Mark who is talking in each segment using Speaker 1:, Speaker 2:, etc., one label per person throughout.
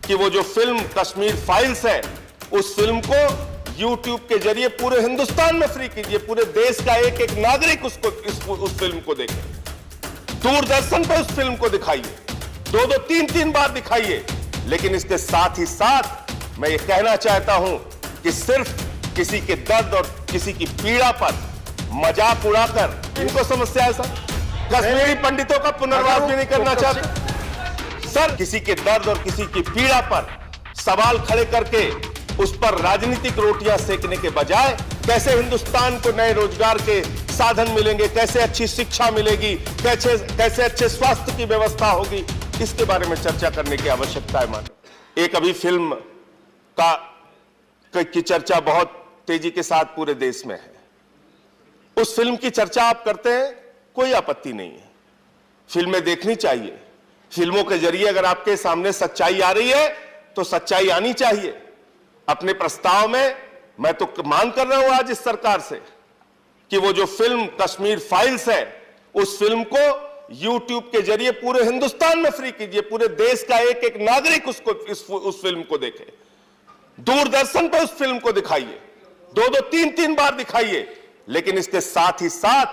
Speaker 1: कि वो जो फिल्म कश्मीर फाइल्स है, उस फिल्म को YouTube के जरिए पूरे हिंदुस्तान में फ्री कीजिए, पूरे देश का एक एक नागरिक उस फिल्म को देखे। दूरदर्शन पर उस फिल्म को दिखाइए, 2-2, 3-3 बार दिखाइए। लेकिन इसके साथ ही साथ मैं ये कहना चाहता हूं कि सिर्फ किसी के दर्द और किसी की पीड़ा पर मजाक उड़ाकर इनको समस्या है सर। कश्मीरी पंडितों का पुनर्वास भी नहीं करना चाहते सर। किसी के दर्द और किसी की पीड़ा पर सवाल खड़े करके उस पर राजनीतिक रोटियां सेकने के बजाय कैसे हिंदुस्तान को नए रोजगार के साधन मिलेंगे, कैसे अच्छी शिक्षा मिलेगी, कैसे अच्छे स्वास्थ्य की व्यवस्था होगी, इसके बारे में चर्चा करने की आवश्यकता है। मानो एक अभी फिल्म की चर्चा बहुत तेजी के साथ पूरे देश में है। उस फिल्म की चर्चा आप करते हैं, कोई आपत्ति नहीं है, फिल्में देखनी चाहिए। फिल्मों के जरिए अगर आपके सामने सच्चाई आ रही है तो सच्चाई आनी चाहिए। अपने प्रस्ताव में मैं तो मांग कर रहा हूं आज इस सरकार से कि वो जो फिल्म कश्मीर फाइल्स है, उस फिल्म को YouTube के जरिए पूरे हिंदुस्तान में फ्री कीजिए, पूरे देश का एक एक नागरिक उस फिल्म को देखे। दूरदर्शन पर उस फिल्म को दिखाइए, 2-2, 3-3 बार दिखाइए। लेकिन इसके साथ ही साथ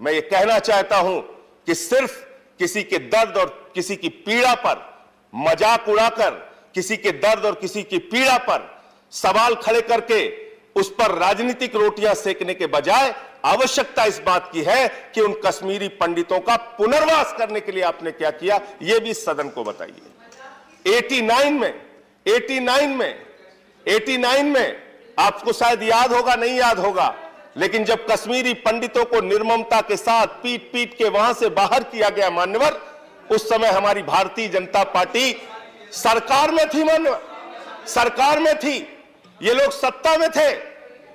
Speaker 1: मैं ये कहना चाहता हूं कि सिर्फ किसी के दर्द और किसी की पीड़ा पर मजाक उड़ाकर, किसी के दर्द और किसी की पीड़ा पर सवाल खड़े करके उस पर राजनीतिक रोटियां सेकने के बजाय आवश्यकता इस बात की है कि उन कश्मीरी पंडितों का पुनर्वास करने के लिए आपने क्या किया, यह भी सदन को बताइए। 89 में आपको शायद याद होगा, नहीं याद होगा, लेकिन जब कश्मीरी पंडितों को निर्ममता के साथ पीट पीट के वहां से बाहर किया गया मान्यवर, उस समय हमारी भारतीय जनता पार्टी सरकार में थी। मान्यवर सरकार में थी, ये लोग सत्ता में थे,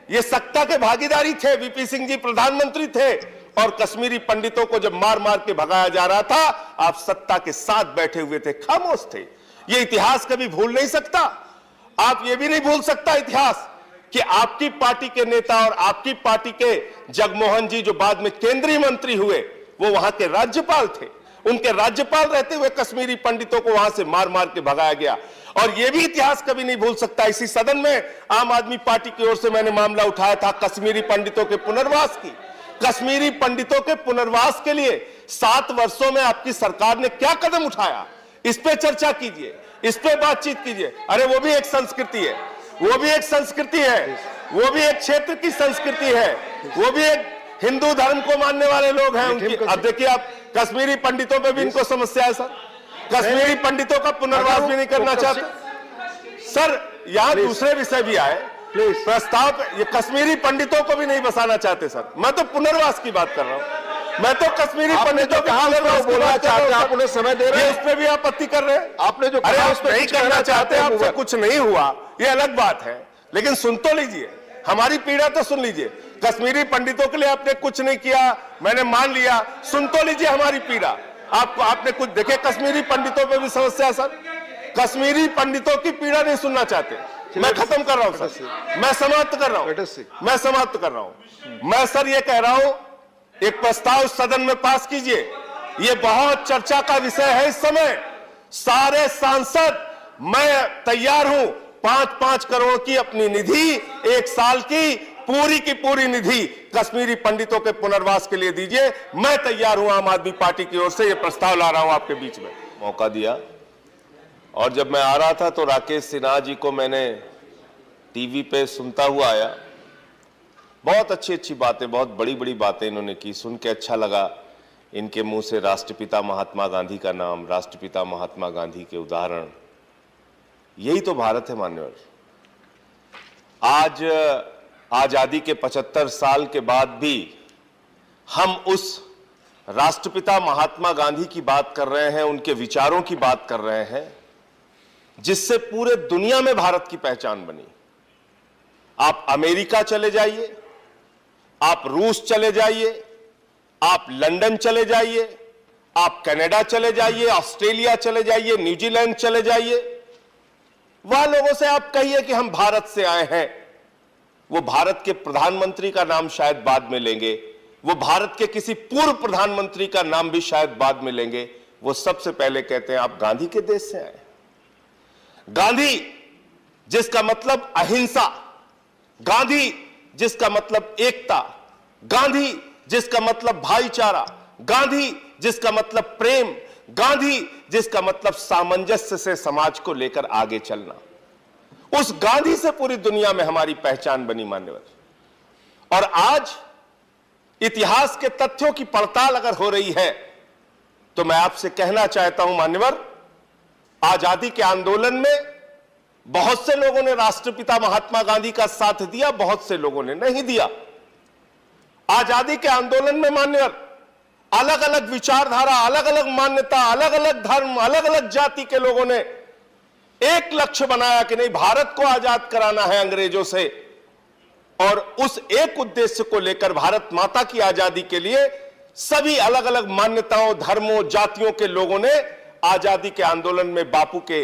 Speaker 1: ये सत्ता के भागीदारी थे। वीपी सिंह जी प्रधानमंत्री थे और कश्मीरी पंडितों को जब मार मार के भगाया जा रहा था, आप सत्ता के साथ बैठे हुए थे, खामोश थे। ये इतिहास कभी भूल नहीं सकता। आप ये भी नहीं भूल सकता इतिहास कि आपकी पार्टी के नेता और आपकी पार्टी के जगमोहन जी जो बाद में केंद्रीय मंत्री हुए, वो वहां के राज्यपाल थे। उनके राज्यपाल रहते हुए कश्मीरी पंडितों को वहां से मार मार के भगाया गया। और यह भी इतिहास कभी नहीं भूल सकता। इसी सदन में आम आदमी पार्टी की ओर से मैंने मामला उठाया था कश्मीरी पंडितों के पुनर्वास की। कश्मीरी पंडितों के पुनर्वास के लिए 7 वर्षों में आपकी सरकार ने क्या कदम उठाया, इस पे चर्चा कीजिए, इस पे बातचीत कीजिए। अरे वो भी एक संस्कृति है, वो भी एक संस्कृति है, वो भी एक क्षेत्र की संस्कृति है, वो भी एक हिंदू धर्म को मानने वाले लोग हैं उनकी। अब देखिए, आप कश्मीरी पंडितों पे भी इनको समस्या है सर। कश्मीरी पंडितों का पुनर्वास भी नहीं करना चाहते सर। यहां दूसरे विषय भी आए प्रस्ताव, ये कश्मीरी पंडितों को भी नहीं बसाना चाहते सर। मैं तो पुनर्वास की बात कर रहा हूं, मैं तो कश्मीरी पंडितों के पुनर्वास बोलना चाहते हैं। आप उन्हें समय दे रहे हैं, उस पर भी आपत्ति कर रहे हैं। आपने जो अरे उस पर नहीं करना चाहते, आपसे कुछ नहीं हुआ, ये अलग बात है, लेकिन सुन तो लीजिए, हमारी पीड़ा तो सुन लीजिए। कश्मीरी पंडितों के लिए आपने कुछ नहीं किया, मैंने मान लिया, सुन तो लीजिए हमारी पीड़ा। आपने कुछ देखे, कश्मीरी पंडितों पे भी समस्या सर। कश्मीरी पंडितों की पीड़ा नहीं सुनना चाहते। मैं खत्म कर रहा हूं सर, मैं समाप्त कर रहा हूं, मैं सर ये कह रहा हूं, एक प्रस्ताव सदन में पास कीजिए। ये बहुत चर्चा का विषय है इस समय। सारे सांसद, मैं तैयार हूं 5-5 करोड़ की अपनी निधि, 1 साल की पूरी निधि कश्मीरी पंडितों के पुनर्वास के लिए दीजिए। मैं तैयार हूं, आम आदमी पार्टी की ओर से यह प्रस्ताव ला रहा हूं आपके बीच में। मौका दिया और जब मैं आ रहा था तो राकेश सिन्हा जी को मैंने टीवी पे सुनता हुआ आया। बहुत अच्छी बातें, बहुत बड़ी बातें इन्होंने की, सुन के अच्छा लगा। इनके मुंह से राष्ट्रपिता महात्मा गांधी का नाम, राष्ट्रपिता महात्मा गांधी के उदाहरण, यही तो भारत है मान्यवर। आज आजादी के 75 साल के बाद भी हम उस राष्ट्रपिता महात्मा गांधी की बात कर रहे हैं, उनके विचारों की बात कर रहे हैं, जिससे पूरे दुनिया में भारत की पहचान बनी। आप अमेरिका चले जाइए, आप रूस चले जाइए, आप लंदन चले जाइए, आप कनाडा चले जाइए, ऑस्ट्रेलिया चले जाइए, न्यूजीलैंड चले जाइए, वहां लोगों से आप कहिए कि हम भारत से आए हैं, वो भारत के प्रधानमंत्री का नाम शायद बाद में लेंगे, वो भारत के किसी पूर्व प्रधानमंत्री का नाम भी शायद बाद में लेंगे। वो सबसे पहले कहते हैं आप गांधी के देश से आए। गांधी जिसका मतलब अहिंसा, गांधी जिसका मतलब एकता, गांधी जिसका मतलब भाईचारा, गांधी जिसका मतलब प्रेम, गांधी जिसका मतलब सामंजस्य से समाज को लेकर आगे चलना, उस गांधी से पूरी दुनिया में हमारी पहचान बनी मान्यवर। और आज इतिहास के तथ्यों की पड़ताल अगर हो रही है तो मैं आपसे कहना चाहता हूं मान्यवर, आजादी के आंदोलन में बहुत से लोगों ने राष्ट्रपिता महात्मा गांधी का साथ दिया, बहुत से लोगों ने नहीं दिया। आजादी के आंदोलन में मान्यवर अलग अलग विचारधारा, अलग अलग मान्यता, अलग अलग धर्म, अलग अलग जाति के लोगों ने एक लक्ष्य बनाया कि नहीं, भारत को आजाद कराना है अंग्रेजों से। और उस एक उद्देश्य को लेकर भारत माता की आजादी के लिए सभी अलग अलग मान्यताओं, धर्मों, जातियों के लोगों ने आजादी के आंदोलन में बापू के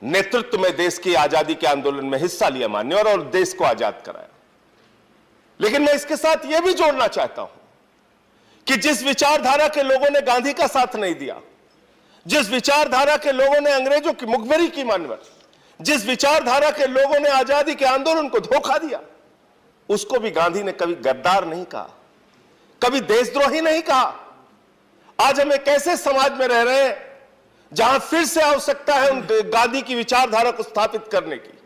Speaker 1: नेतृत्व में देश की आजादी के आंदोलन में हिस्सा लिया मान्यवर, और देश को आजाद कराया। लेकिन मैं इसके साथ यह भी जोड़ना चाहता हूं कि जिस विचारधारा के लोगों ने गांधी का साथ नहीं दिया, जिस विचारधारा के लोगों ने अंग्रेजों की मुखबिरी की मान्यवर, जिस विचारधारा के लोगों ने आजादी के आंदोलन को धोखा दिया, उसको भी गांधी ने कभी गद्दार नहीं कहा, कभी देशद्रोही नहीं कहा। आज हम एक ऐसे समाज में रह रहे हैं जहां फिर से आवश्यकता है उन गांधी की विचारधारा को स्थापित करने की,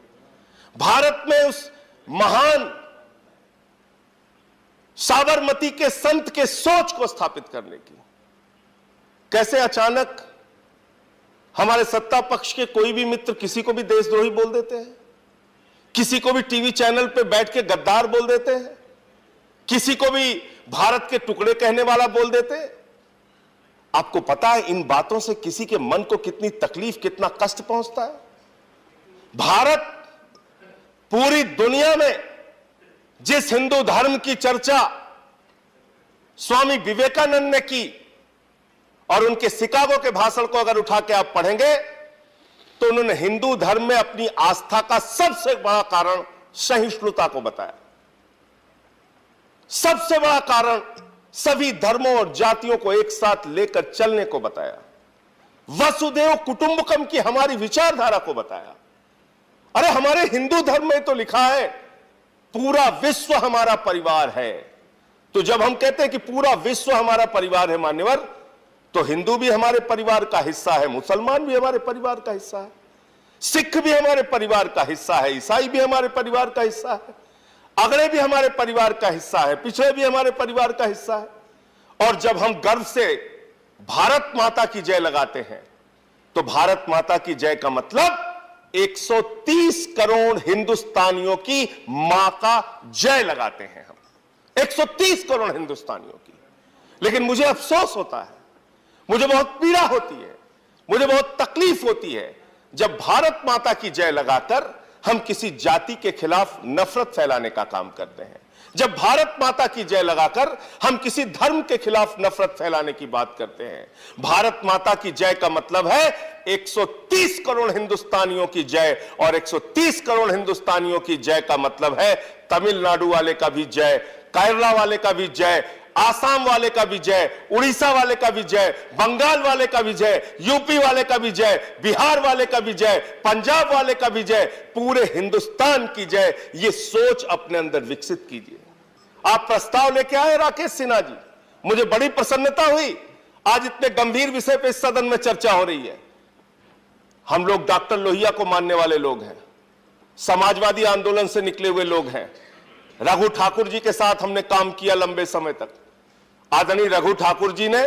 Speaker 1: भारत में उस महान साबरमती के संत के सोच को स्थापित करने की। कैसे अचानक हमारे सत्ता पक्ष के कोई भी मित्र किसी को भी देशद्रोही बोल देते हैं, किसी को भी टीवी चैनल पे बैठ के गद्दार बोल देते हैं, किसी को भी भारत के टुकड़े कहने वाला बोल देते हैं। आपको पता है इन बातों से किसी के मन को कितनी तकलीफ, कितना कष्ट पहुंचता है। भारत पूरी दुनिया में जिस हिंदू धर्म की चर्चा स्वामी विवेकानंद ने की, और उनके शिकागो के भाषण को अगर उठा के आप पढ़ेंगे तो उन्होंने हिंदू धर्म में अपनी आस्था का सबसे बड़ा कारण सहिष्णुता को बताया। सबसे बड़ा कारण सभी धर्मों और जातियों को एक साथ लेकर चलने को बताया। वसुदेव कुटुंबकम की हमारी विचारधारा को बताया। अरे हमारे हिंदू धर्म में तो लिखा है पूरा विश्व हमारा परिवार है। तो जब हम कहते हैं कि पूरा विश्व हमारा परिवार है मान्यवर, तो हिंदू भी हमारे परिवार का हिस्सा है, मुसलमान भी हमारे परिवार का हिस्सा है, सिख भी हमारे परिवार का हिस्सा है, ईसाई भी हमारे परिवार का हिस्सा है, अगड़े भी हमारे परिवार का हिस्सा है, पिछड़े भी हमारे परिवार का हिस्सा है। और जब हम गर्व से भारत माता की जय लगाते हैं तो भारत माता की जय का मतलब 130 करोड़ हिंदुस्तानियों की मां का जय लगाते हैं हम, 130 करोड़ हिंदुस्तानियों की। लेकिन मुझे अफसोस होता है, मुझे बहुत पीड़ा होती है, मुझे बहुत तकलीफ होती है जब भारत माता की जय लगाकर हम किसी जाति के खिलाफ नफरत फैलाने का काम करते हैं, जब भारत माता की जय लगाकर हम किसी धर्म के खिलाफ नफरत फैलाने की बात करते हैं। भारत माता की जय का मतलब है 130 करोड़ हिंदुस्तानियों की जय, और 130 करोड़ हिंदुस्तानियों की जय का मतलब है तमिलनाडु वाले का भी जय, केरला वाले का भी जय, आसाम वाले का भी जय, उड़ीसा वाले का भी जय, बंगाल वाले का भी जय, यूपी वाले का भी जय, बिहार वाले का भी जय, पंजाब वाले का भी जय, पूरे हिंदुस्तान की जय। ये सोच अपने अंदर विकसित कीजिए। आप प्रस्ताव लेके आए राकेश सिन्हा जी, मुझे बड़ी प्रसन्नता हुई। आज इतने गंभीर विषय पे इस सदन में चर्चा हो रही है। हम लोग डॉक्टर लोहिया को मानने वाले लोग हैं, समाजवादी आंदोलन से निकले हुए लोग हैं। रघु ठाकुर जी के साथ हमने काम किया लंबे समय तक। आदरणीय रघु ठाकुर जी ने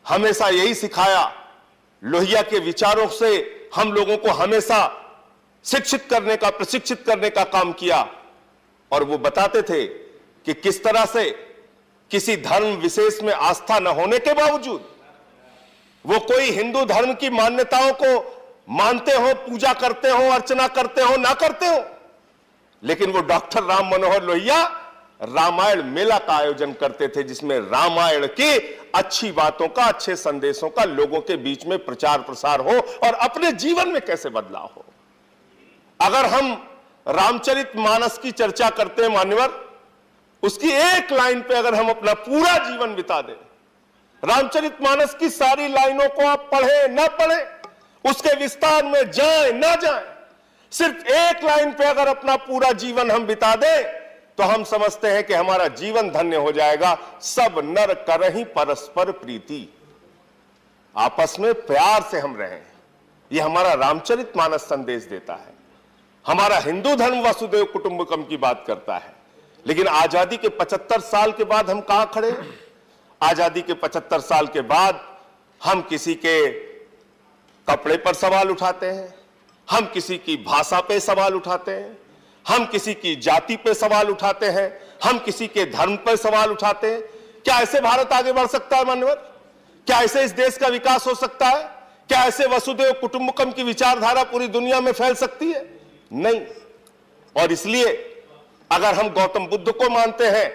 Speaker 1: हमेशा यही सिखाया, लोहिया के विचारों से हम लोगों को हमेशा शिक्षित करने का, प्रशिक्षित करने का काम किया। और वो बताते थे कि किस तरह से किसी धर्म विशेष में आस्था न होने के बावजूद वो कोई हिंदू धर्म की मान्यताओं को मानते हो, पूजा करते हो, अर्चना करते हो, ना करते हो, लेकिन वो डॉक्टर राम मनोहर लोहिया रामायण मेला का आयोजन करते थे, जिसमें रामायण की अच्छी बातों का, अच्छे संदेशों का लोगों के बीच में प्रचार प्रसार हो और अपने जीवन में कैसे बदलाव हो। अगर हम रामचरितमानस की चर्चा करते हैं मान्यवर, उसकी एक लाइन पे अगर हम अपना पूरा जीवन बिता दें, रामचरितमानस की सारी लाइनों को आप पढ़े ना पढ़े, उसके विस्तार में जाए ना जाए, सिर्फ एक लाइन पे अगर अपना पूरा जीवन हम बिता दें तो हम समझते हैं कि हमारा जीवन धन्य हो जाएगा। सब नर करहि परस्पर प्रीति, आपस में प्यार से हम रहें, यह हमारा रामचरितमानस संदेश देता है। हमारा हिंदू धर्म वसुदेव कुटुंबकम की बात करता है। लेकिन आजादी के 75 साल के बाद हम कहां खड़े हैं? आजादी के 75 साल के बाद हम किसी के कपड़े पर सवाल उठाते हैं, हम किसी की भाषा पे सवाल उठाते हैं, हम किसी की जाति पे सवाल उठाते हैं, हम किसी के धर्म पर सवाल उठाते हैं। क्या ऐसे भारत आगे बढ़ सकता है मान्यवर? क्या ऐसे इस देश का विकास हो सकता है? क्या ऐसे वसुदेव कुटुंबकम की विचारधारा पूरी दुनिया में फैल सकती है? नहीं। और इसलिए अगर हम गौतम बुद्ध को मानते हैं,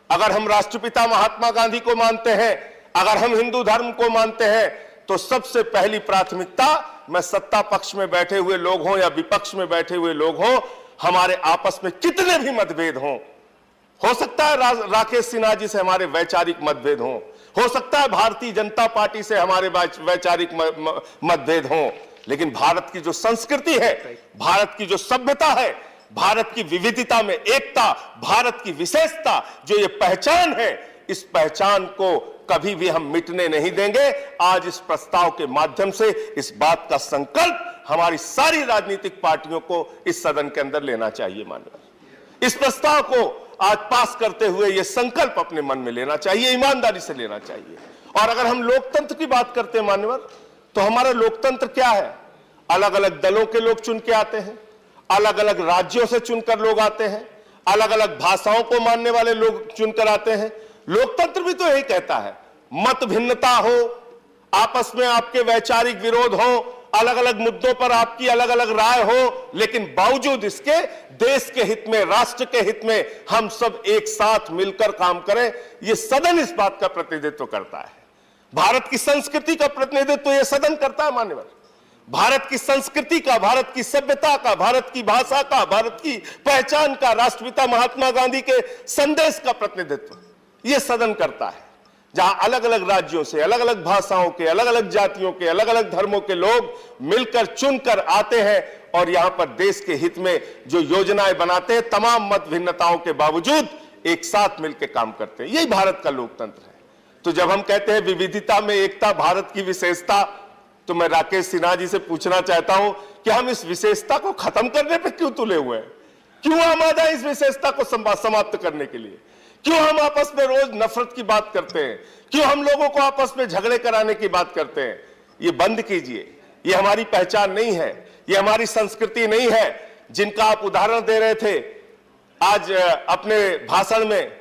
Speaker 1: अगर हम राष्ट्रपिता महात्मा गांधी को मानते हैं, अगर हम हिंदू धर्म को मानते हैं, तो सबसे पहली प्राथमिकता, मैं सत्ता पक्ष में बैठे हुए लोग हों या विपक्ष में बैठे हुए लोग हों, हमारे आपस में कितने भी मतभेद हों, हो सकता है राकेश सिन्हा जी से हमारे वैचारिक मतभेद हों, हो सकता है भारतीय जनता पार्टी से हमारे वैचारिक मतभेद हों, लेकिन भारत की जो संस्कृति है, भारत की जो सभ्यता है, भारत की विविधता में एकता, भारत की विशेषता, जो ये पहचान है, इस पहचान को कभी भी हम मिटने नहीं देंगे। आज इस प्रस्ताव के माध्यम से इस बात का संकल्प हमारी सारी राजनीतिक पार्टियों को इस सदन के अंदर लेना चाहिए। माननीय, इस प्रस्ताव को आज पास करते हुए यह संकल्प अपने मन में लेना चाहिए, ईमानदारी से लेना चाहिए। और अगर हम लोकतंत्र की बात करते हैं मान्यवर, तो हमारा लोकतंत्र क्या है? अलग अलग दलों के लोग चुन के आते हैं, अलग अलग राज्यों से चुनकर लोग आते हैं, अलग अलग भाषाओं को मानने वाले लोग चुनकर आते हैं। लोकतंत्र भी तो यही कहता है, मत भिन्नता हो, आपस में आपके वैचारिक विरोध हो, अलग अलग मुद्दों पर आपकी अलग अलग राय हो, लेकिन बावजूद इसके देश के हित में, राष्ट्र के हित में हम सब एक साथ मिलकर काम करें। यह सदन इस बात का प्रतिनिधित्व करता है। भारत की संस्कृति का प्रतिनिधित्व यह सदन करता है मान्यवर। भारत की संस्कृति का, भारत की सभ्यता का, भारत की भाषा का, भारत की पहचान का, राष्ट्रपिता महात्मा गांधी के संदेश का प्रतिनिधित्व यह सदन करता है। जहां अलग अलग राज्यों से, अलग अलग भाषाओं के, अलग अलग जातियों के, अलग अलग धर्मों के लोग मिलकर चुनकर आते हैं और यहां पर देश के हित में जो योजनाएं बनाते हैं, तमाम मत भिन्नताओं के बावजूद एक साथ मिलकर काम करते हैं। यही भारत का लोकतंत्र है। तो जब हम कहते हैं विविधता में एकता, भारत की विशेषता, तो मैं राकेश सिन्हा जी से पूछना चाहता हूं कि हम इस विशेषता को खत्म करने पर क्यों तुले हुए हैं? क्यों हम आ जाए इस विशेषता को समाप्त करने के लिए? क्यों हम आपस में रोज नफरत की बात करते हैं? क्यों हम लोगों को आपस में झगड़े कराने की बात करते हैं? ये बंद कीजिए। ये हमारी पहचान नहीं है, ये हमारी संस्कृति नहीं है। जिनका आप उदाहरण दे रहे थे आज अपने भाषण में,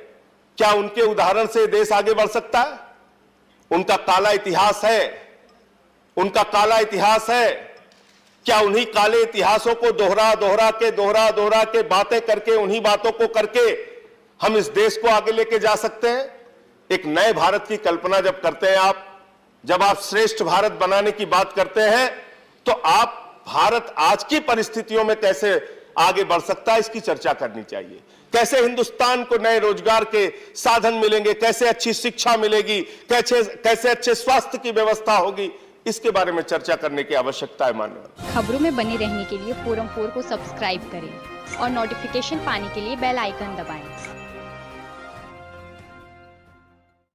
Speaker 1: क्या उनके उदाहरण से देश आगे बढ़ सकता है? उनका काला इतिहास है, उनका काला इतिहास है। क्या उन्हीं काले इतिहासों को दोहरा के बातें करके, उन्हीं बातों को करके हम इस देश को आगे लेके जा सकते हैं? एक नए भारत की कल्पना जब करते हैं आप, जब आप श्रेष्ठ भारत बनाने की बात करते हैं, तो आप भारत आज की परिस्थितियों में कैसे आगे बढ़ सकता है, इसकी चर्चा करनी चाहिए। कैसे हिंदुस्तान को नए रोजगार के साधन मिलेंगे, कैसे अच्छी शिक्षा मिलेगी, कैसे अच्छे स्वास्थ्य की व्यवस्था होगी, इसके बारे में चर्चा करने की आवश्यकता है माननीय।
Speaker 2: खबरों में बने रहने के लिए फोरम 4 को सब्सक्राइब करें और नोटिफिकेशन पाने के लिए बेल आइकन दबाएं।